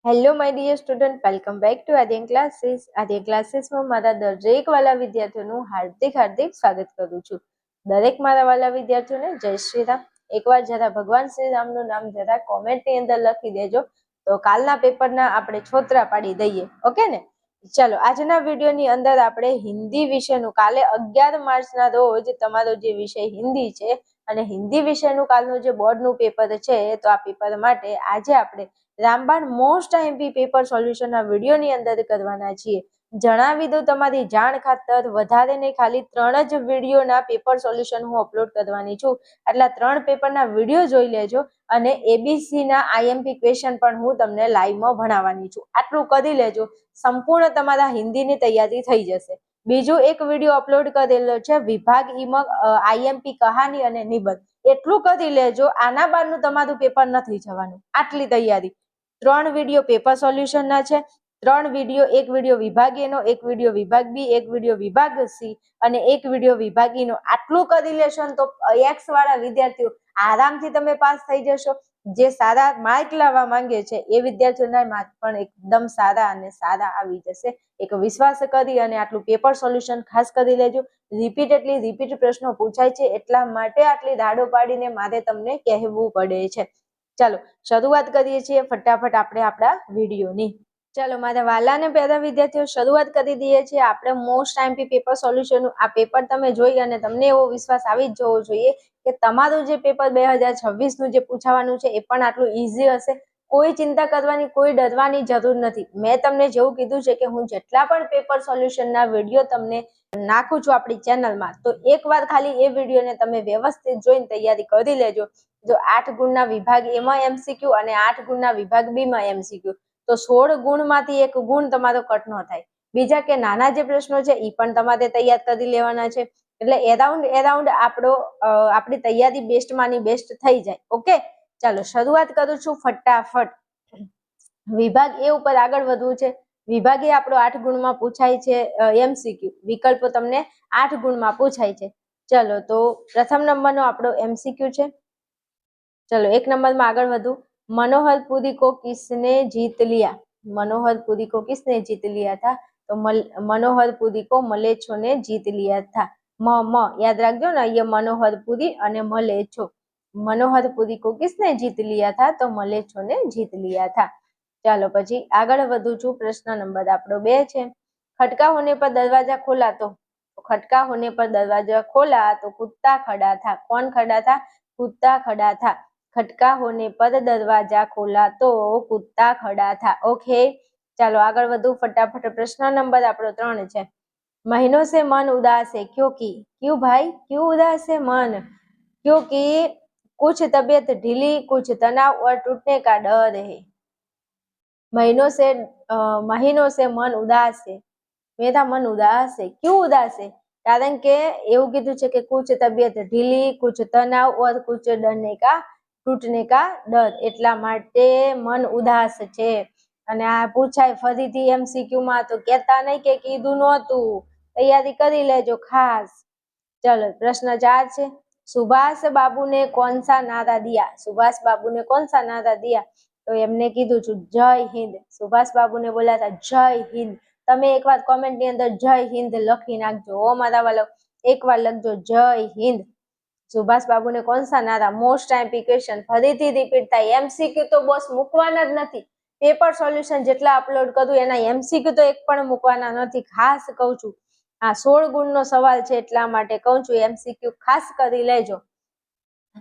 Hello my dear student, welcome back to Aadyan classes. Aadyan ક્લાસીસમાં મારા દરેક વાલા વિદ્યાર્થીઓનું હાર્દિક સ્વાગત કરું છું. દરેક મારા વાલા વિદ્યાર્થીઓને જય શ્રી રામ. એકવાર જરા ભગવાન શ્રી રામનું નામ જરા કોમેન્ટની અંદર લખી દેજો, તો કાલના પેપરના આપણે છોતરા પાડી દઈએ. ઓકે ને? ચાલો, આજના વિડીયોની અંદર આપણે હિન્દી વિષયનું, કાલે 11 માર્ચના રોજ તમારો જે વિષય હિન્દી છે અને હિન્દી વિષયનું કાલનું જે બોર્ડનું પેપર છે, તો આ પેપર માટે આજે આપણે રામબાણ મોસ્ટ આઈએમપી પેપર સોલ્યુશનના વિડીયોની અંદર કરવાના છીએ. જણાવી દઉં તમારી જાણ ખાતર, વધારે ને ખાલી 3 જ વિડીયોના પેપર સોલ્યુશન હું અપલોડ કરવાની છું. આટલા 3 પેપરના વિડીયો જોઈ લેજો અને એબીસી ના આઈએમપી ક્વેશ્ચન પણ હું તમને લાઈવમાં ભણાવવાની છું. આટલું કરી લેજો, સંપૂર્ણ તમારા હિન્દીની તૈયારી થઈ જશે. બીજો એક વિડીયો અપલોડ કરેલો છે વિભાગ ઈમાં આઈએમપી કહાની અને નિબંધ. એટલું કરી લેજો, આના બારનું તમારું પેપર નથી જવાનું. આટલી તૈયારી. 3 વિડીયો પેપર સોલ્યુશનના છે, 3 વિડીયો, એક વિડીયો વિભાગ એ નો, એક વિડીયો વિભાગ બી, એક વિડીયો વિભાગ સી અને એક વિડીયો વિભાગ ઈ નો. આટલું કરી લેશો ને તો એક્સ વાળા વિદ્યાર્થીઓ આરામથી તમે પાસ થઈ જશો. જે સારા માર્ક લાવવા માંગે છે એ વિદ્યાર્થીઓના માર્ક પણ એકદમ સારા અને સારા આવી જશે. એક વિશ્વાસ કરી અને આટલું પેપર સોલ્યુશન ખાસ કરી લેજો. રિપીટ પ્રશ્નો પૂછાય છે, એટલા માટે આટલી દાડો પાડીને મારે તમને કહેવું પડે છે. ચાલો શરૂઆત કરીએ છીએ ફટાફટ આપણે આપણા વિડીયોની. ચાલો મારા વાલા અને પહેલા વિદ્યાર્થીઓ, શરૂઆત કરી દઈએ છીએ આપણે મોસ્ટ આઈએમપી પેપર સોલ્યુશનનું. આ પેપર તમે જોઈ અને તમને એવો વિશ્વાસ આવી જ જવો જોઈએ કે તમારું જે પેપર 2026નું જે પૂછાવાનું છે એ પણ આટલું ઈઝી હશે. કોઈ ચિંતા કરવાની, કોઈ ડરવાની જરૂર નથી. મેં તમને જેવું કીધું છે કે હું જેટલા પણ પેપર સોલ્યુશનના વિડીયો તમને નાખું છું આપણી ચેનલમાં, તો એકવાર ખાલી એ વિડીયોને તમે વ્યવસ્થિત જોઈને તૈયારી કરી લેજો. જો 8 ગુણના વિભાગ એમાં એમસીક્યુ અને 8 ગુણના વિભાગ બી માં એમસીક્યુ, તો 16 ગુણમાંથી 1 ગુણ તમારો કટ ન થાય. બીજા કે નાના જે પ્રશ્નો છે એ પણ તમારે તૈયાર કરી લેવાના છે. એટલે એરાઉન્ડ આપણી તૈયારી બેસ્ટમાંની બેસ્ટ થઈ જાય. ઓકે, ચાલો શરૂઆત કરું છું ફટાફટ. વિભાગ એ ઉપર આગળ વધવું છે. વિભાગ એ આપણો 8 ગુણમાં પૂછાય છે એમસીક્યુ. વિકલ્પો તમને 8 ગુણમાં પૂછાય છે. ચલો તો પ્રથમ નંબરનો આપણો એમસીક્યુ છે. चलो 1 नंबर में आगे વધુ. मनोहरपुरी को किसने जीत लिया? मनोहरपुरी को किसने जीत लिया था? तो मनोहरपुरी को मलेच्छो ने जीत लिया था. याद रखो ना, ये मनोहरपुरी અને મલેચ્છો. मनोहरपुरी को किसने जीत लिया था? तो मलेच्छो ने जीत लिया था. ચાલો પછી આગળ વધુ છું. પ્રશ્ન નંબર આપણો 2 છે. खटका होने पर दरवाजा खोला तो खटका होने पर दरवाजा खोला तो कुत्ता खड़ा था. कौन खड़ा था? कुत्ता खड़ा था. खटका होने पर दरवाजा खोला तो कुत्ता खड़ा था. ओके, चलो आगे વધુ फटाफट. प्रश्न नंबर આપણો 3 છે. महीनों से मन उदास है क्योंकि, क्यों भाई, क्यों उदास है मन? क्योंकि कुछ तबीयत ढीली, कुछ तनाव और टूटने का डर है. महीनों से मन उदास है. मेरा मन उदास है. क्यों उदास है? कारण के એવું કીધું છે કે कुछ तबीयत ढीली, कुछ तनाव और कुछ डरने का તૂટને કા ડર, એટલા માટે મન ઉદાસ છે. અને આ પૂછાય ફરીથી એમસીક્યુ માં, તો કહેતા નહીં કે કીધું નહોતું. તૈયારી કરી લેજો ખાસ. ચલો પ્રશ્ન 4 છે. સુભાષ બાબુ ને कौन सा नारा दिया? सुभाष बाबू ने कौन सा नारा दिया? તો એમને કીધું છું જય હિન્દ. સુભાષ બાબુ ને બોલ્યા હતા જય હિન્દ. તમે એકવાર કોમેન્ટ ની અંદર જય હિન્દ લખી નાખજો. ઓ મારા વાલો, એકવાર લખજો જય હિન્દ. સુભાષ બાબુ ને कौन सा नारा? मोस्ट आईएमपी क्वेश्चन ફરીથી રિપીટ થાય. એમસીક્યુ તો બોસ મૂકવાના જ નથી. પેપર સોલ્યુશન જેટલા અપલોડ કરું એના એમસીક્યુ તો એક પણ મૂકવાના નથી. ખાસ કહું છું, આ 16 ગુણનો સવાલ છે એટલા માટે કહું છું, એમસીક્યુ ખાસ કરી લેજો.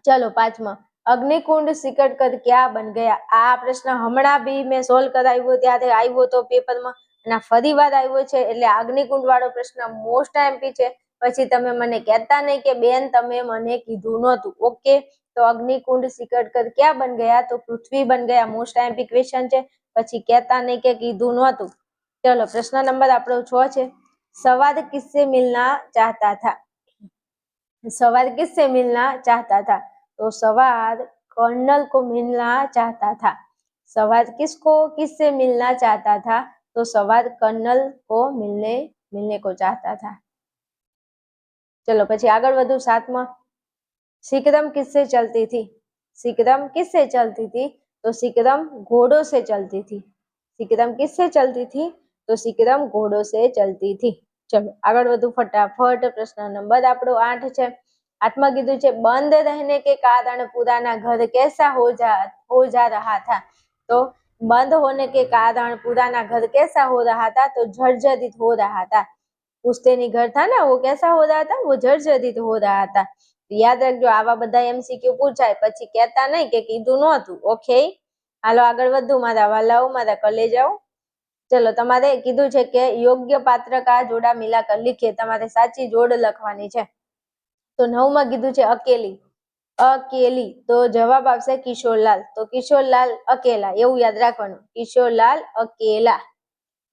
ચલો 5માં. અગ્નિકુંડ સિકટ કર ક્યા બન ગયા? આ પ્રશ્ન હમણાં બી મેં સોલ્વ કરાવ્યો ત્યારે આવ્યો તો પેપરમાં, અને ફરી વાર આવ્યો છે. એટલે અગ્નિકુંડ વાળો પ્રશ્ન મોસ્ટ આઈએમપી છે. પછી તમે મને કહેતા નહીં કે બેન તમે મને કીધું નહોતું. ઓકે, તો અગ્નિકુંડ સિકટ કર ક્યાં બન ગયા? તો પૃથ્વી બન ગયા. મોસ્ટ આઈએમપી ક્વેશ્ચન છે. પછી કહેતા નહીં કે કીધું નહોતું. ચલો પ્રશ્ન નંબર આપણો 6 છે. સવાદ કિસસે મિલના ચાહતા થા? सवाद किससे मिलना चाहता था? तो सवाद कर्नल को मिलना चाहता था. सवाद किसको किससे मिलना चाहता था? तो सवाद कर्नल को मिलने को चाहता था. चलो પછી આગળ વધુ. 7માં. सिकदम किससे चलती थी? सिकदम किससे चलती थी? तो सिकदम घोड़ों से चलती थी. सिकदम किससे चलती थी? तो सिकदम घोड़ों से चलती थी। चलो आगे વધુ फटाफट। प्रश्न नंबर આપણો 8 છે। 8માં કીધું છે बंद रहने के कारण पुराना घर कैसा हो जा रहा था। तो बंद होने के कारण पुराना घर कैसा हो रहा था? तो जर्जरित हो रहा था। पुश्तैनी घर था ना, वो कैसा हो रहा था? वो जर्जरित हो रहा था। याद रखજો, આવા બધા MCQ પૂછાય પછી કહેતા નહીં કે કીધું નહોતું। ઓકે, હાલો આગળ વધુ મારા વાલાઓ, મારા કલેજાઓ। ચલો તમારે કીધું છે કે યોગ્ય પાત્ર કા જોડા મિલાકર લીખીએ, તમારે સાચી જોડ લખવાની છે। તો 9માં કીધું છે અકેલી, અકેલી, તો જવાબ આવશે કિશોરલાલ। તો કિશોરલાલ અકેલા, એવું યાદ રાખવાનું, કિશોરલાલ અકેલા।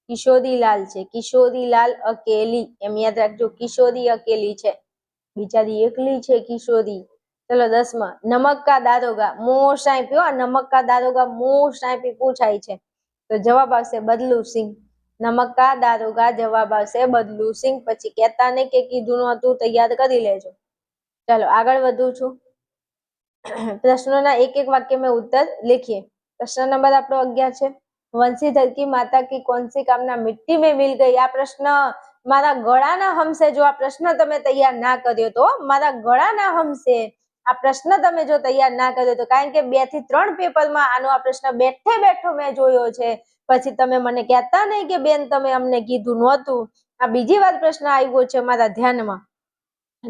કિશોરીલાલ છે, કિશોરીલાલ અકેલી, એમ યાદ રાખજો, કિશોરી અકેલી છે, બિચારી એકલી છે કિશોરી। ચલો 10માં નમક કા દારોગા, મોસ્ટ આઈપી, નમક કા દારોગા મોસ્ટ આઈપી પૂછાય છે। તો જવાબ આવશે બદલુ સિંહ। નમક કા દારોગા જવાબ આવશે બદલુ સિંહ। પછી કહેતા નહીં કે કીધું નહોતું, તો યાદ કરી લેજો। ચાલો આગળ વધું છું। પ્રશ્નોના એક એક વાક્ય में उत्तर लिखिए। प्रश्न नंबर આપણો 11 છે। वंशीधर की माता की कौन सी कामना मिट्टी में मिल गई? આ પ્રશ્ન મારા ગળાના હમસે, જો આ પ્રશ્ન તમે તૈયાર ના કર્યો તો મારા ગળાના હમસે આ પ્રશ્ન તમે જો તૈયાર ના કર્યો તો, કારણ કે 2 થી 3 પેપરમાં આનો આ પ્રશ્ન બેઠે બેઠો મેં જોયો છે। પછી તમે મને કહેતા નહીં કે બેન તમે અમને કીધું નહોતું। આ બીજી વાર પ્રશ્ન આવ્યો છે મારા ध्याનમાં।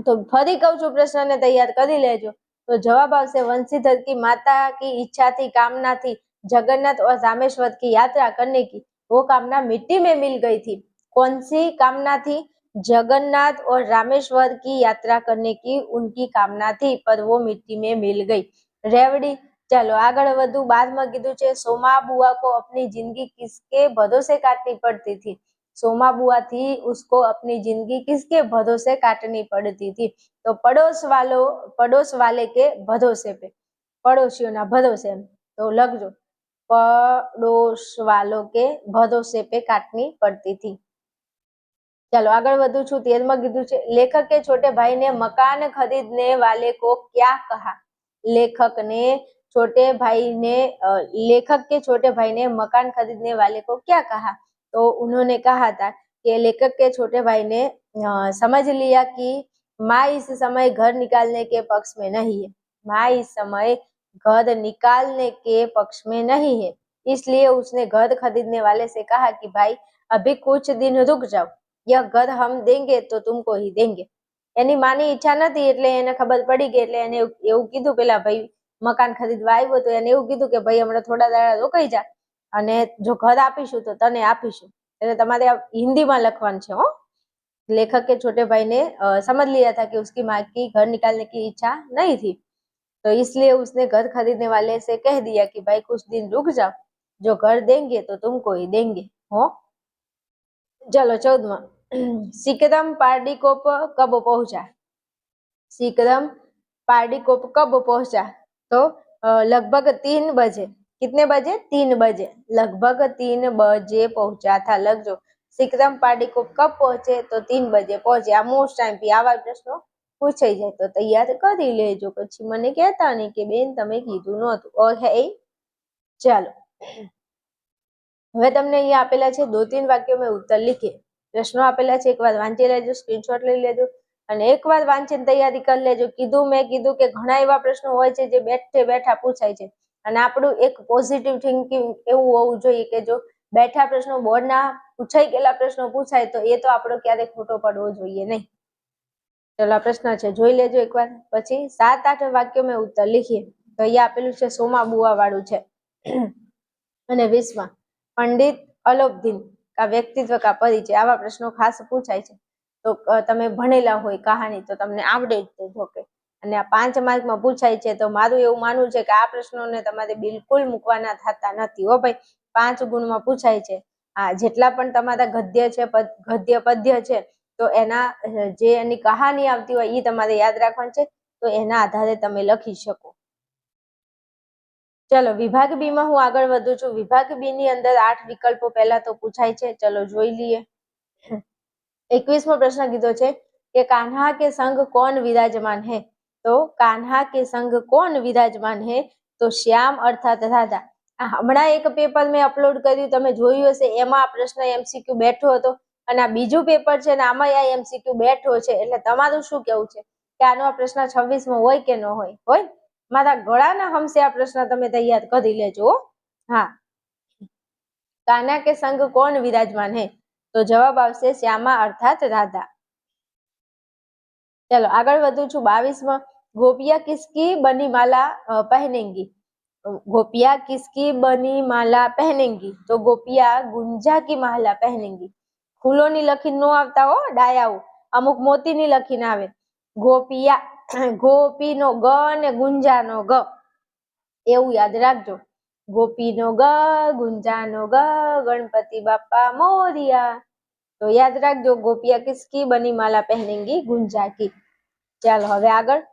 तो फरी कहूं छुं, प्रश्न ने तैयार करी लेजो। तो जवाब आवशे वंशीधर की माता की इच्छा थी, कामना थी जगन्नाथ और रामेश्वर की यात्रा करने की, वो कामना मिट्टी में मिल गई थी। कौन सी कामना थी? जगन्नाथ और रामेश्वर की यात्रा करने की उनकी कामना थी, पर वो मिट्टी में मिल गई। रेवड़ी। चलो आगळ वधु। 12માં કીધું છે सोमा बुआ को अपनी जिंदगी किसके भरोसे काटनी पड़ती थी? सोमा बुआ थी, उसको अपनी जिंदगी किसके भरोसे काटनी पड़ती थी? तो पड़ोस वाले के भरोसे पे, पड़ोसियों ना भरोसे। तो लखजो पड़ोस वालों के भरोसे पे काटनी पड़ती थी। चलो आगे વધુ છું। 13માં કીધું છે लेखक के छोटे भाई ने मकान खरीदने वाले को क्या कहा? लेखक के छोटे भाई ने मकान खरीदने वाले को क्या कहा? तो उन्होंने कहा था कि लेखक के छोटे भाई ने समझ लिया कि माँ इस समय घर निकालने के पक्ष में नहीं है। माँ इस समय घर निकालने के पक्ष में नहीं है, इसलिए उसने घर खरीदने वाले से कहा कि भाई अभी कुछ दिन रुक जाओ, यह घर हम देंगे तो तुमको ही देंगे। એની માની ઈચ્છા નથી એટલે એને ખબર પડી ગઈ, એટલે એને એવું કીધું, પેલા ભાઈ મકાન ખરીદવા આવ્યો તો એને એવું કીધું કે ભાઈ હમણાં થોડા દાડા રોકાઈ જા અને જો ઘર આપીશું તો તને આપીશું। એટલે તમારે હિન્દીમાં લખવાનું છે। लेखक के छोटे भाई ने समझ लिया था कि उसकी माँ की घर निकालने की इच्छा नहीं थी, तो इसलिए उसने घर खरीदने वाले से कह दिया कि भाई कुछ दिन रुक जाओ, जो घर देंगे तो तुमको ही देंगे। हो चलो 14માં सिकदम पारडीकोप कब पहुंचा? सिकदम पारडीकोप कब पहुंचा? तो लगभग 3 बजे। कितने बजे? 3 बजे, लगभग 3 बजे पहुंचा था। लगजो सिकदम पारडीकोप कब पहुंचे? तो 3 बजे पहुंचे। आ मोस्ट टाइम पी आवा प्रश्नो पूछाई जाए तो तैयार करी लेजो, પછી મને કહેતા નહીં કે બેન તમે કીધું નહોતું। ઓકે ચાલો હવે તમને અહીંયા આપેલા છે 2-3 વાક્યો में उत्तर लिखिए। પ્રશ્નો આપેલા છે, એકવાર વાંચી લેજો, સ્ક્રીનશોટ લઈ લેજો અને એકવાર વાંચીને તૈયારી કરી લેજો। મેં કીધું કે ઘણા એવા પ્રશ્નો હોય છે જે બેઠે બેઠા પૂછાય છે અને આપણું એક પોઝિટિવ થિંકિંગ એવું હોવું જોઈએ કે જો બેઠા પ્રશ્નો બોર્ડના પૂછાઈ ગયેલા પ્રશ્નો પૂછાય તો એ તો આપણો ક્યારેય ખોટો પડવો જોઈએ નહીં। ચલો આ પ્રશ્ન છે, જોઈ લેજો એકવાર। પછી 7-8 વાક્યો में उत्तर लिखिए। તો અહીંયા આપેલું છે સોમા બુઆ વાળું છે અને 20માં पंडित अलोपदीन का व्यक्तित्व का परिचय, आवा प्रश्नों खास पूछाय छे। तो तमे भणेला होय कहानी तो तमने आवडे ज जोके અને આ 5 માર્કમાં પૂછાય છે। તો મારું એવું માનવું છે કે આ પ્રશ્નોને તમારે બિલકુલ મૂકવાના થતા નથી હો ભાઈ, 5 ગુણમાં પૂછાય છે। આ જેટલા પણ તમારા ગદ્ય છે, ગદ્ય પદ્ય છે, તો એના જે એની કહાની આવતી હોય એ તમારે યાદ રાખવાની છે, તો એના આધારે તમે લખી શકો। चलो विभाग बी में हूँ आगळ वधु छुं। विभाग बी नी अंदर 8 विकल्पो पहला तो पूछाय छे। चलो जोई लीए। 21मो प्रश्न कीधो छे कि कान्हा के संग कौन विराजमान है? तो कान्हा के संग कौन विराजमान है? तो श्याम अर्थात राधा। હમણાં એક પેપર મેં અપલોડ કર્યું, તમે જોયું હશે, એમાં આ પ્રશ્ન MCQ બેઠો હતો અને આ બીજું પેપર છે ને આમાં આ MCQ બેઠો છે. એટલે તમારું શું કેવું છે કે આનો આ પ્રશ્ન 26માં હોય કે ન હોય? હોય. મારા ગળાના હમસે આ પ્રશ્ન તમે તૈયાર કરી લેજો. હા, કાના કે સંગ કોણ વિરાજમાન હે? તો જવાબ આવશે શ્યામા અર્થાત રાધા. ચલો આગળ વધું છું. 22માં ગોપિયા કિસકી બની માલા પહેનેંગી. गोपिया किसकी बनी माला पहनेंगी? तो गोपिया गुंजा की माला पहनेंगी. फूलोनी लखीने नो आवता हो डायाओ, अमुक मोतीनी लखीने आवे. गोपिया गोपीनो ग ने गुंजानो ग એવું યાદ રાખજો. ગોપીનો ગ, ગુંજાનો ગ, ગણપતિ બાપા મોરિયા. તો યાદ રાખજો, ગોપિયા કિસકી બની માલા પહેનેંगी? गुंजा की. ચાલો હવે આગળ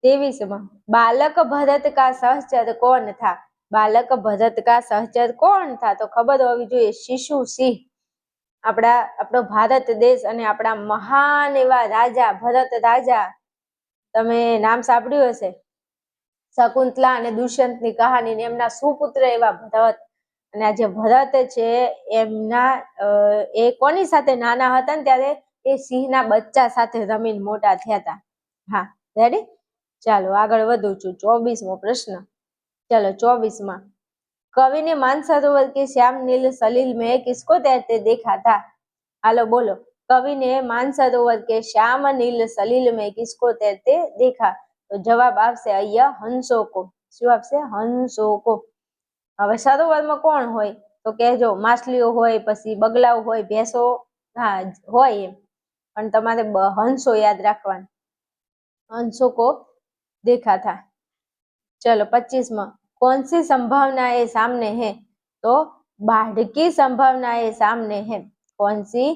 23માં बालक भरत का सहचर कौन था? बालक भरत का सहचर कौन था? तो खबर होवी જોઈએ શિશુ સિંહ. આપણો ભારત દેશ અને આપણા મહાન એવા રાજા ભરત રાજા, તમે નામ સાંભળ્યું હશે. શકુંતલા અને દુષ્યંતની કહાની ને એમના સુપુત્ર એવા ભરત. અને આ જે ભરત છે એમના એ કોની સાથે નાના હતા ને ત્યારે એ સિંહના બચ્ચા સાથે રમીને મોટા થયા હતા. હા, રેડી? ચાલો આગળ વધું છું. 24મો પ્રશ્ન. चलो 24 कवि ने मानसरोवर के श्याम नील सलील में किसको तैरते देखा था? हालो बोलो. कवि ने मानसरोवर के श्याम नील सलील में किसको तैरते देखा? तो जवाब आपसे अय्या हंसो को. શું આપશે? હંસો કો. હવે સરોવરમાં કોણ હોય? તો કહેજો માછલીઓ હોય, પછી બગલાઓ હોય, ભેંસો હા હોય એમ, પણ તમારે હંસો યાદ રાખવાના. હંસો को देखा था. चलो 25 कौन सी संभावनाएं सामने है? तो बाढ़ की संभावनाएं सामने है. कौन सी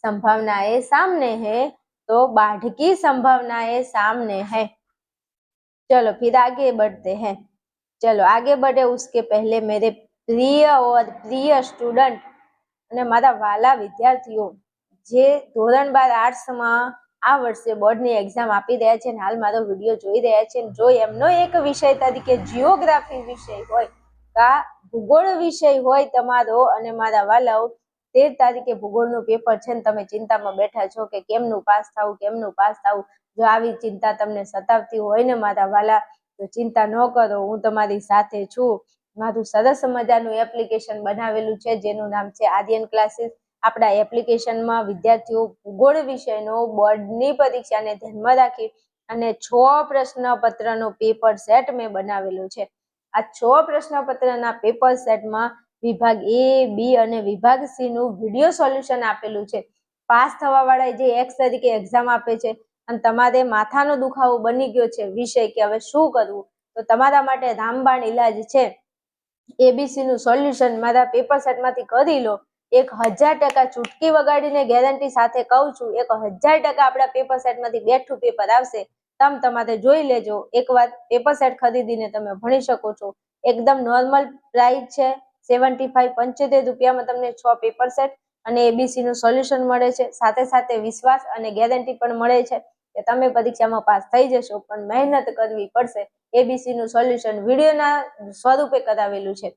संभावनाएं सामने है? तो बाढ़ की संभावनाएं सामने है. चलो फिर आगे बढ़ते हैं. चलो आगे बढ़े उसके पहले मेरे प्रिय और प्रिय स्टूडेंट અને મારા વાલા વિદ્યાર્થીઓ જે ધોરણ 12 આર્ટ્સમાં આ વર્ષે બોર્ડની એક્ઝામ આપી રહ્યા છે અને હાલ મારો વિડીયો જોઈ રહ્યા છે, જો એમનો એક વિષય તરીકે જીઓગ્રાફી વિષય હોય, કા ભૂગોળ વિષય હોય તમારો અને મારા વાલાઓ 13 તારીખે ભૂગોળનું પેપર છે ને તમે ચિંતામાં બેઠા છો કે કેમનું પાસ થવું, કેમનું પાસ થવું. જો આવી ચિંતા તમને સતાવતી હોય ને મારા વાલા, તો ચિંતા ન કરો, હું તમારી સાથે છું. મારું સરસ મજાનું એપ્લિકેશન બનાવેલું છે જેનું નામ છે આર્યન ક્લાસીસ. આપણા એપ્લિકેશનમાં વિદ્યાર્થીઓ ભૂગોળ વિષયનો બોર્ડની પરીક્ષાને ધ્યાનમાં રાખી અને 6 પ્રશ્નપત્રનો પેપર સેટ મેં બનાવેલો છે. આ 6 પ્રશ્નપત્રના પેપર સેટમાં વિભાગ A, B અને વિભાગ C નું વિડિયો સોલ્યુશન આપેલું છે. પાસ થવા વાળા જે એક્સ તરીકે એક્ઝામ આપે છે અને તમારે માથાનો દુખાવો બની ગયો છે વિષય કે હવે શું કરવું, તો તમારા માટે રામબાણ ઇલાજ છે. ABC નું સોલ્યુશન મારા પેપર સેટમાંથી કરી લો. 1000% ચૂટકી વગાડીને ગેરંટી સાથે કહું છું, 1000% આપણા પેપર સેટમાંથી બેઠું પેપર આવશે. તમારે જોઈ લેજો. એકવાર પેપર સેટ ખરીદીને તમે ભણી શકો છો. એકદમ નોર્મલ પ્રાઇસ છે. 75 રૂપિયામાં તમને 6 પેપર સેટ અને ABC નું સોલ્યુશન મળે છે. સાથે સાથે વિશ્વાસ અને ગેરંટી પણ મળે છે કે તમે પરીક્ષામાં પાસ થઈ જશો, પણ મહેનત કરવી પડશે. ABC નું સોલ્યુશન વિડીયોના સ્વરૂપે કરાવેલું છે.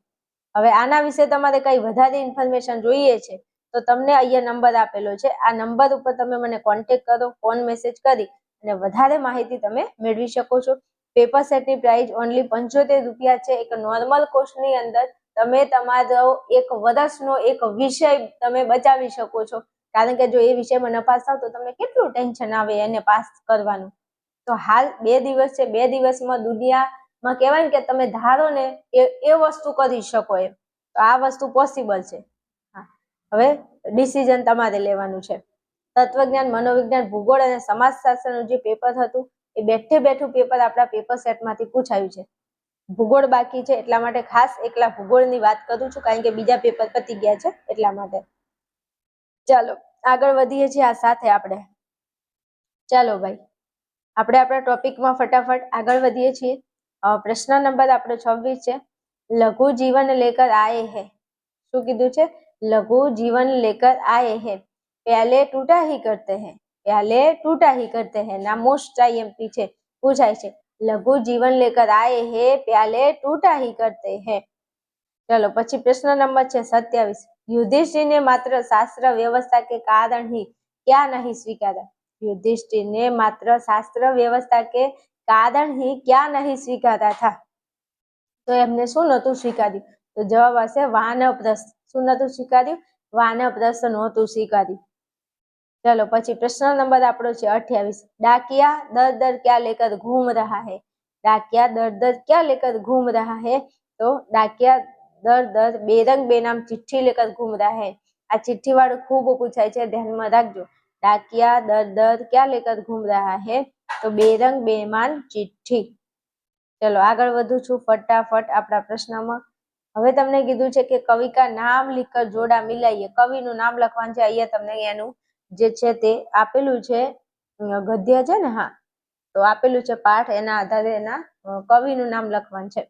હવે આના વિશે તમારે કઈ વધારે ઇન્ફોર્મેશન જોઈએ છે તો તમને અહીંયા નંબર આપેલો છે. આ નંબર ઉપર તમે મને કોન્ટેક્ટ કરો, ફોન મેસેજ કરી અને વધારે માહિતી તમે મેળવી શકો છો. પેપર સેટની પ્રાઇસ ઓનલી 75 રૂપિયા છે. એક નોર્મલ કોર્સની અંદર તમે તમારો એક વર્ષનો એક વિષય તમે બચાવી શકો છો. કારણ કે જો એ વિષયમાં ન પાસ થાવ તો તમને કેટલું ટેન્શન આવે એને પાસ કરવાનું. તો હાલ 2 દિવસ છે, 2 દિવસમાં દુનિયામાં કહેવાય ને કે તમે ધારો ને એ વસ્તુ કરી શકો એમ. તો આ વસ્તુ પોસિબલ છે. હા, હવે ડિસિઝન તમારે લેવાનું છે. તત્વજ્ઞાન, મનોવિજ્ઞાન, ભૂગોળ અને સમાજશાસ્ત્રનું જે પેપર હતું એ બેઠું પેપર આપણા પેપર સેટમાંથી પૂછાયું છે. ભૂગોળ બાકી છે એટલા માટે ખાસ એકલા ભૂગોળની વાત કરું છું, કારણ કે બીજા પેપર પતી ગયા છે એટલા માટે. ચાલો આગળ વધીએ છીએ આ સાથે આપણે. ચાલો ભાઈ, આપણે આપણા ટોપિકમાં ફટાફટ આગળ વધીએ છીએ. પ્રશ્ન નંબર આપણો 26 છે. लघु जीवन लेकर आए हैं. શું કીધું છે? लघु जीवन लेकर आए हैं. पहले टूटा ही करते हैं, पहले टूटा ही करते हैं ना मोस्ट आईएमपी છે, પૂછાય છે. लघु जीवन लेकर आए हैं, पहले टूटा ही करते हैं. चलो પછી પ્રશ્ન નંબર છે 27. युधिष्ठिर ने मात्र शास्त्र व्यवस्था के कारण ही क्या नहीं स्वीकारा? युधिष्ठिर ने मात्र शास्त्र व्यवस्था के कारण ही क्या नहीं स्वीकारा था? तो એમને શું નહોતું સ્વીકાર્યું? તો જવાબ આવશે વાનપ્રસ્થ. શું નહોતું સ્વીકાર્યું? વાનપ્રસ્થ નહોતું સ્વીકાર્યું. चलो પછી પ્રશ્ન નંબર આપણો છે 28. डाकिया दर दर क्या लेकर घूम रहा है? डाकिया दर दर क्या लेकर घूम रहा है? तो डाकिया दर दर बेरंग बेनाम चिट्ठी लेकर घूम रहा है. આ चिट्ठी वाળું ખૂબ પૂછાય છે, ધ્યાનમાં રાખજો. डाकिया दर दर क्या लेकर घूम रहा है? तो बेरंग बेमान चिट्ठी. चलो આગળ વધુ છું ફટાફટ આપણા પ્રશ્નમાં. હવે તમને કીધું છે કે કવિ કા નામ लिखकर जोड़ा मिलाइए. કવિનું નામ લખવાનું છે. અહીંયા તમને એનું જે છે તે આપેલું છે, ગદ્ય છે ને, હા, તો આપેલું છે પાઠ, એના આધારે એના કવિનું નામ લખવાનું છે.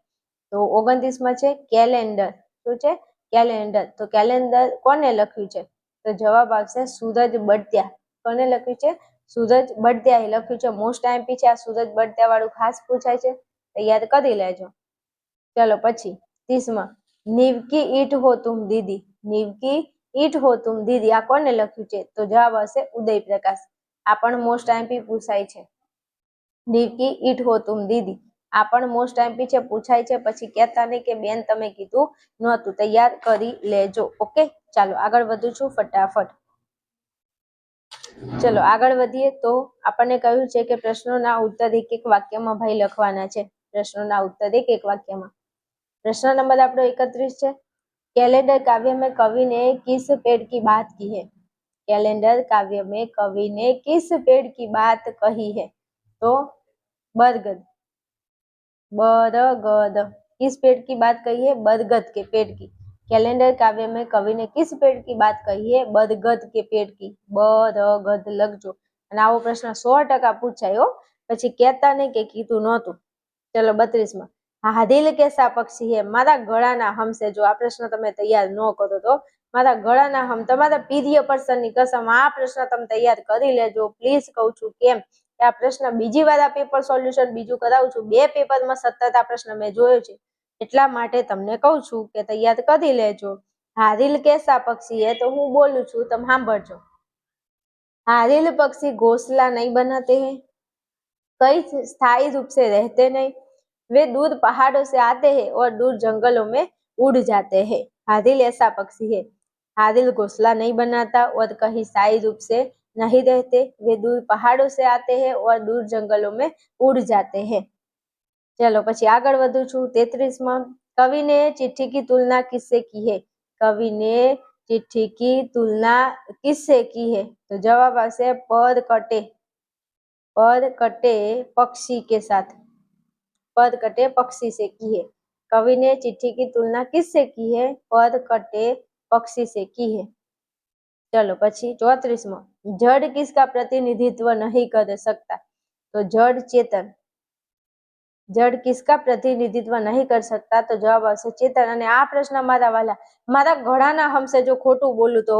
તો 29માં છે કેલેન્ડર. શું છે? કેલેન્ડર. તો કેલેન્ડર કોને લખ્યું છે? તો જવાબ આવશે સૂરજ બળદિયા. કોને લખ્યું છે? સૂરજ બળદિયાએ લખ્યું છે. મોસ્ટ આઈએમપી છે આ સૂરજ બળદિયા વાળું, ખાસ પૂછાય છે, તો યાદ કરી લેજો. ચલો પછી 30માં નીવકી ઈટ હો તુમ દીદી. નીવકી ઈટ હો તુમ દીદી આ કોને લખ્યું છે? તો જવાબ આવશે ઉદય પ્રકાશ. આ પણ મોસ્ટ આઈએમપી પૂછાય છે. નીવકી ઈટ હો તુમ દીદી આ પણ મોસ્ટ આઈએમપી છે, પૂછાય છે. પછી કહેતા નહીં કે બેન તમે કીધું નહોતું, તૈયાર કરી લેજો. ઓકે, ચાલો આગળ વધું છું ફટાફટ. ચલો આગળ વધીએ. તો આપણને કહ્યું છે કે પ્રશ્નોના ઉત્તર એક એક વાક્યમાં ભાઈ લખવાના છે. પ્રશ્નોના ઉત્તર એક એક વાક્યમાં. प्रश्न नंबर आपको 31 है. कैलेंडर काव्य में कवि ने किस पेड़ की बात की है? कैलेंडर काव्य में कवि ने किस पेड़ की बात कही है? तो बरगद. बरगद. किस पेड़ की बात कही है? बरगद के पेड़ की. कैलेंडर काव्य में कवि ने किस पेड़ की बात कही है? बरगद के पेड़ की. बरगद लगजो. અને આવો પ્રશ્ન 100% પૂછાયો. પછી કહેતા નહીં કે કીધું નહોતું. ચલો 32માં હાદિલ કેસા પક્ષી હે? મારા ગળાના હમ છે. જો આ પ્રશ્ન તમે તૈયાર ન કરો તો મારા ગળાના હમ, તમારા પ્રિય પર્સનની કસમ, આ પ્રશ્ન તમે તૈયાર કરી લેજો પ્લીઝ. કહું છું કેમ કે આ પ્રશ્ન બીજી વાર આ પેપર સોલ્યુશન બીજું કરાવું છું. 2 પેપરમાં સતત આ પ્રશ્ન મેં જોયો છે, એટલા માટે તમને કહું છું કે તૈયાર કરી લેજો. હાદિલ કેસા પક્ષી હે, તો હું બોલું છું, તમે સાંભળજો. हारिल पक्षी घोंसला नहीं बनाते हैं, कई स्थायी रूप से रहते नहीं, वे दूर पहाड़ों से आते हैं और दूर जंगलों में उड़ जाते हैं. हारिल ऐसा पक्षी है. हारिल घोंसला नहीं बनाता और कहीं स्थायी रूप से नहीं रहते, वे दूर पहाड़ों से आते हैं और दूर जंगलों में उड़ जाते हैं. चलो પછી આગળ વધું છું 33માં. कवि ने चिट्ठी की तुलना किससे की है? कवि ने चिट्ठी की तुलना किससे की है? तो जवाब આવશે पर कटे. पर कटे पक्षी के साथ. पर कटे पक्षी से की है. कवि ने चिट्ठी की तुलना किससे की है? पर कटे पक्षी से की है. चलो પછી 34માં. जड़ किसका प्रतिनिधित्व नहीं कर सकता? तो जड़ चेतन. जड़ किसका प्रतिनिधित्व नहीं कर सकता? तो जवाब આવશે ચેતન. અને આ પ્રશ્ન મારા વાલા મારા ઘોડાના હમસે જો ખોટું બોલું તો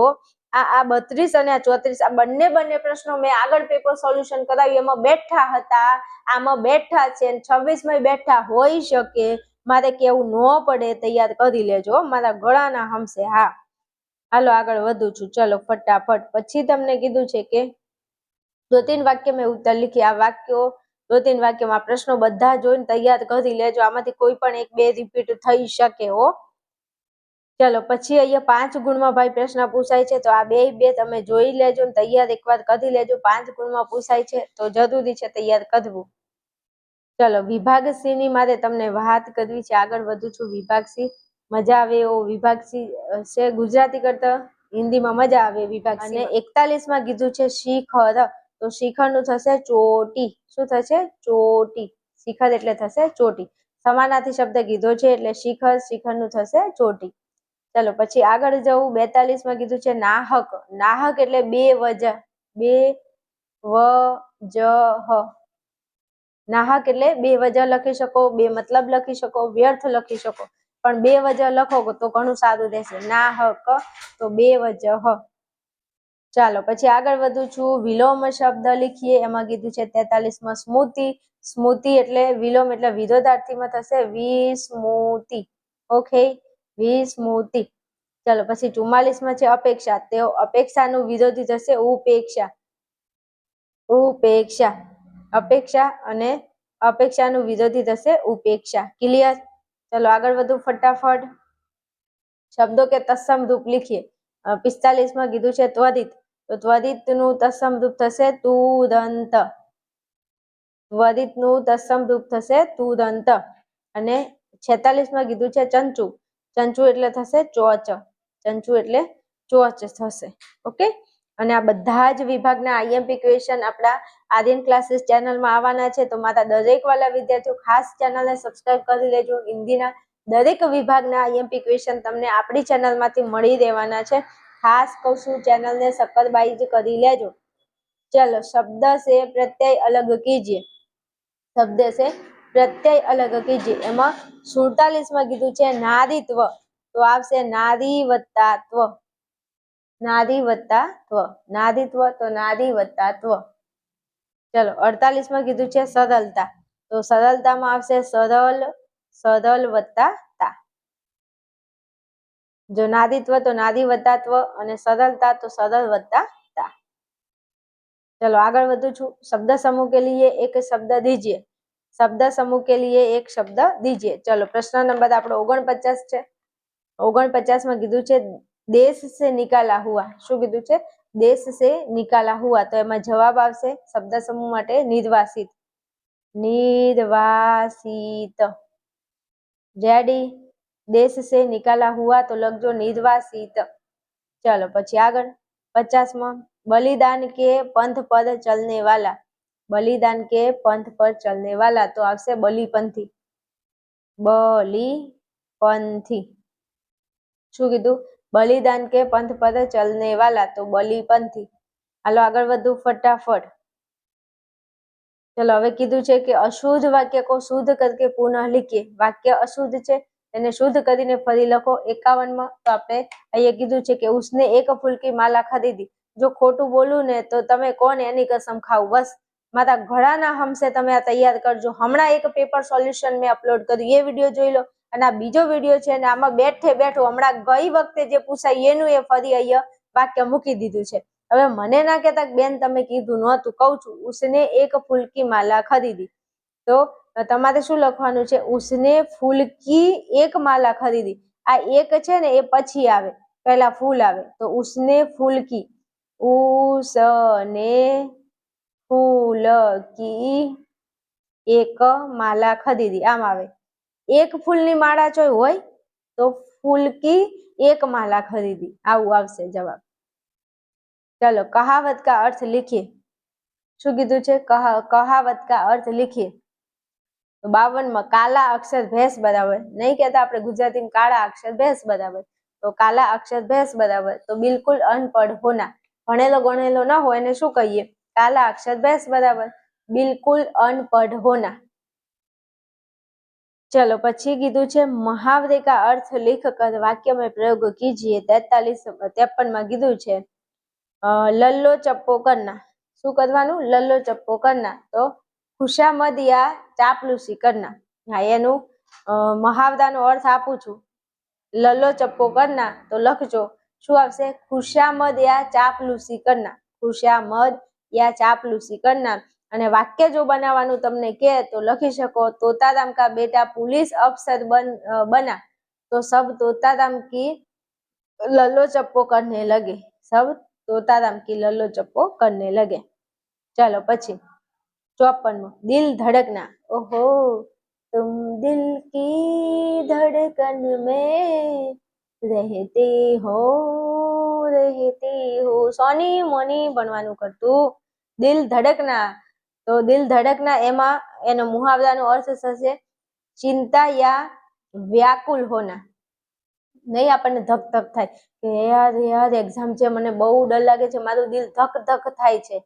આ 32 અને 34 આ બંને પ્રશ્નો મેં આગળ પેપર સોલ્યુશન કરાવ્યું એમાં બેઠા હતા, આમાં બેઠા છે, 26માં બેઠા હોઈ શકે. મારે કેવું ન પડે, તૈયાર કરી લેજો મારા ઘોડાના હમસે. હા, હાલો આગળ વધું છું. ચલો ફટાફટ. પછી તમને કીધું છે કે 2-3 વાક્ય મેં ઉત્તર લીખી. આ વાક્યો 2-3 વાક્યમાં પ્રશ્નો બધા જોઈને તૈયાર કરી લેજો. આમાંથી કોઈ પણ 1-2 રિપીટ થઈ શકે હો. ચલો પછી અહીંયા 5 ગુણમાં ભાઈ પ્રશ્ન પૂછાય છે, તો આ 2 તમે જોઈ લેજો ને તૈયાર એકવાર કરી લેજો. 5 ગુણમાં પૂછાય છે તો જરૂરી છે તૈયાર કરવું. ચલો વિભાગ સી ની મારે તમને વાત કરવી છે. આગળ વધું છું. વિભાગ સી મજા આવે એવો વિભાગ સી છે. ગુજરાતી કરતા હિન્દીમાં મજા આવે વિભાગ સી. અને 41માં કીધું છે શિખર. તો શિખરનું થશે ચોટી. શું થશે? ચોટી. શિખર એટલે થશે ચોટી. સમાનાર્થી શબ્દ કીધો છે એટલે શિખર, શિખરનું થશે ચોટી. ચલો પછી આગળ જવું. 42માં કીધું છે નાહક. નાહક એટલે બે વજહ. બે વજહ. નાહક એટલે બે વજહ લખી શકો, બે મતલબ લખી શકો, વ્યર્થ લખી શકો, પણ બે વજહ લખો તો ઘણું સારું રહેશે. નાહક તો બે વજહ. ચાલો પછી આગળ વધું છું. વિલોમ શબ્દ લીખીએ. એમાં કીધું છે 43માં સ્મૃતિ. સ્મૃતિ એટલે વિલોમ એટલે વિરોધાર્થીમાં થશે વિસ્મૃતિ. ઓકે, વિસ્મૃતિ। ચલો પછી 44 છે અપેક્ષા, તો અપેક્ષાનું વિરોધી થશે ઉપેક્ષા, ઉપેક્ષા। અપેક્ષા અને અપેક્ષાનું વિરોધી થશે ઉપેક્ષા। ક્લિયર? ચલો આગળ વધુ ફટાફટ। શબ્દો કે તત્સમ રૂપ લીખીએ। 45 કીધું છે ત્વરિત, તો ત્વરિતનું તત્સમ રૂપ થશે તુરંત, ત્વરિતનું તત્સમ રૂપ થશે તુરંત। અને 46 કીધું છે ચંચુ, ચંચુ એટલે થશે ચોચ, ચંચુ એટલે ચોચ થશે। ઓકે, અને આ બધા જ વિભાગના આઈએમપી ક્વેશ્ચન આપણા આર્યન ક્લાસીસ ચેનલમાં આવવાના છે, તો મારા દરેક વાલા વિદ્યાર્થીઓ ખાસ ચેનલને સબસ્ક્રાઇબ કરી લેજો। હિન્દીના દરેક વિભાગના આઈએમપી ક્વેશ્ચન તમને આપણી ચેનલમાંથી મળી રહેવાના છે। ખાસ કહું છું, ચેનલને સબસ્ક્રાઇબ કરી લેજો। चलो शब्द से प्रत्यय अलग कीजिए, शब्द से प्रत्यय अलग कीजिए। एमा 47 कीधुं छे नारीत्व, तो आवशे नारी वत्ता त्व, नारी वत्ता त्व, नारीत्व तो नारी वत्ता त्व। चलो 48 कीधुं छे सरलता, तो सरलता में आवशे सरल, सरल वत्ता ता। जो नारीत्व तो नारी वत्ता त्व अने सरलता तो सरल वत्ता ता। चलो आगे बढ़ू छू। शब्द समूह के लिए एक शब्द दीजिए, शब्द समूह के लिए एक शब्द दीजिए। चलो प्रश्न नंबर आपणो 49 छे। 49 में कीधुं छे देश से निकाला हुआ, शुं कीधुं छे देश से निकाला हुआ, तो एमां जवाब आवशे शब्द समूह माटे निर्वासित, निर्वासित। रेडी? देश से निकाला हुआ तो लखजो निर्वासित। चलो पछी आगळ 50 में बलिदान के पंथ पर चलने वाला, बलिदान के पंथ पर चलने वाला, तो आवशे बलिपंथी, बलिपंथी। शुं कीधुं बलिदान के पंथ पर चलने वाला, तो बलिपंथी। हालो आगळ वधू फटाफट। चलो हवे कीधुं छे कि अशुद्ध वाक्य को शुद्ध करके पुनः लिखिए। वाक्य अशुद्ध छे તેને શુદ્ધ કરીને ફરી લખો। 51 માં તો આપણે અહીંયા કીધું છે કે उसने एक फूल की माला खरीदी। જો ખોટું બોલું ને તો તમે કોણ એની કસમ ખાવ, બસ મારા ઘણાના હમસે તમે આ તૈયાર કરજો। હમણાં એક પેપર સોલ્યુશન મેં અપલોડ કર્યું, એ વિડીયો જોઈ લો। અને આ બીજો વિડીયો છે ને આમાં બેઠે બેઠું હમણાં ગઈ વખતે જે પૂછાય એનું એ ફરી અહીંયા વાક્ય મૂકી દીધું છે। હવે મને ના કહેતા બેન તમે કીધું નહોતું, કહું છું उसने एक फूल की माला खरीदी, તો તમારે શું લખવાનું છે उसने फूल की एक माला खरीदी। આ એક છે ને એ પછી આવે, પહેલા ફૂલ આવે, તો उसने फूल की, उसने फूल की एक माला खरीदी, आम आवे। एक फूलनी माळा जो होय तो फूल की एक माला खरीदी, आवुं आवशे जवाब। चलो कहावत का अर्थ लिखिए। शुं कीधुं छे कहावत का अर्थ लिखिए। तो 52 में काला अक्षर भैंस बराबर, नहीं कहता अपने गुजराती में काला अक्षर भैंस बराबर, तो काला अक्षर भैंस बराबर तो बिल्कुल अनपढ़ होना, भणेलो गणेलो ना हो एने शुं कहीए काला अक्षर भैंस बराबर, बिल्कुल अनपढ़ होना। चलो पछी कीधुं छे मुहावरे का अर्थ लिख कर वाक्य में प्रयोग कीजिए। 53 में कीधुं छे लल्लो चप्पो करना, शुं करवानुं लल्लो चप्पो करना, तो खुशामद या चापलूसी करना। हाँ एनु मुहावरानो अर्थ आपूं छुं, लल्लो चप्पो करना तो लखजो शुं आवशे खुशामद या चापलूसी करना, खुशामद या चापलूसी करना। અને વાક્ય જો બનાવવાનું તમને કહે તો લખી શકો તોતારામ કા બેટા पुलिस अफसर बना तो सब तोताराम की लल्लो चप्पो करने लगे, सब तोताराम की लल्लो चप्पो करने लगे। चलो पछी 54 में दिल धड़कना, ओहो तुम दिल की धड़कन में रहते हो, सोनी मोनी बनवानुं करतुं। दिल धड़कना, तो दिल धड़कना एमा एनो मुहावरानो अर्थ थशे चिंता या व्याकुल होना। नहीं आपने धक धक थाय के यार यार एक्जाम छे मने बहु डर लागे छे, मारुं दिल धक धक थाय छे,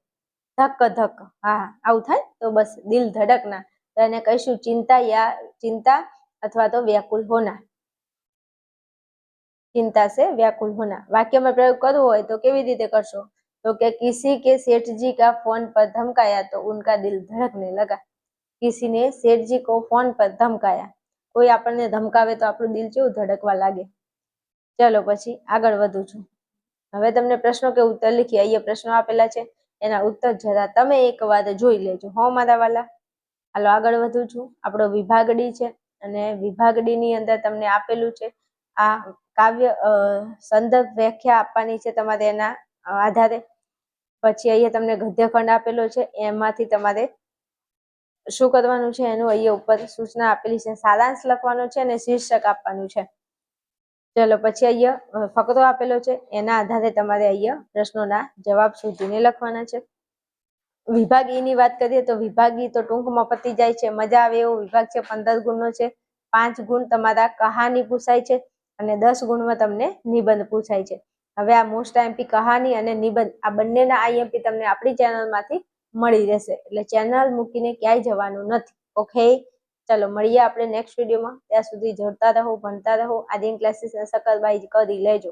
धक धक, हाँ आવું थाय तो बस दिल धड़कना, तो एने कहीशुं चिंता या चिंता अथवा तो व्याकुल होना, चिंता से व्याकुल होना। वाक्य में प्रयोग करवो होय तो केवी रीते करशो, तो के किसी के सेठ जी का फोन पर धमकाया तो उनका दिल धड़कने लगा। किसी ने सेठ जी को फोन पर धमकाया, कोई आपने धमकावे तो આપણું દિલ કેવું ધડકવા લાગે। ચાલો પછી આગળ વધું છું. હવે તમને પ્રશ્નો કે ઉત્તર લીખી અહીંયા પ્રશ્નો આપેલા છે, એના ઉત્તર જરા તમે એક વાર જોઈ લેજો હો મારા વાલા. હાલો આગળ વધું છું. આપણો વિભાગ ડી છે અને વિભાગ ડી ની અંદર તમને આપેલું છે આ કાવ્ય સંદર્ભ વ્યાખ્યા આપવાની છે તમારે એના આધારે. પછી અહીંયા તમને ગદ્યખંડ આપેલો છે, એમાંથી તમારે શું કરવાનું છે એનું અહીંયા ઉપર સૂચના આપેલી છે. સારાંશ લખવાનો છે અને શીર્ષક આપવાનું છે. ચલો પછી અહીંયા ફકરો આપેલો છે, એના આધારે તમારે અહીંયા પ્રશ્નોના જવાબ શોધીને લખવાના છે. વિભાગ ઈ ની વાત કરીએ તો વિભાગ ઈ તો ટૂંકમાં પતી જાય છે. મજા આવે એવો વિભાગ છે. 15 ગુણનો છે. 5 ગુણ તમારા કહાની પૂછાય છે અને 10 ગુણમાં તમને નિબંધ પૂછાય છે. હવે આ મોસ્ટ આઈએમપી કહાની અને નિબંધ આ બંનેના આઈએમપી તમને આપણી ચેનલમાંથી મળી રહેશે, એટલે ચેનલ મૂકીને ક્યાંય જવાનું નથી. ઓકે, ચલો મળીએ આપણે નેક્સ્ટ વિડીયોમાં. ત્યાં સુધી જોડતા રહો, ભણતા રહો. આર્યન ક્લાસીસ સક્કરબાઈ કરી લેજો.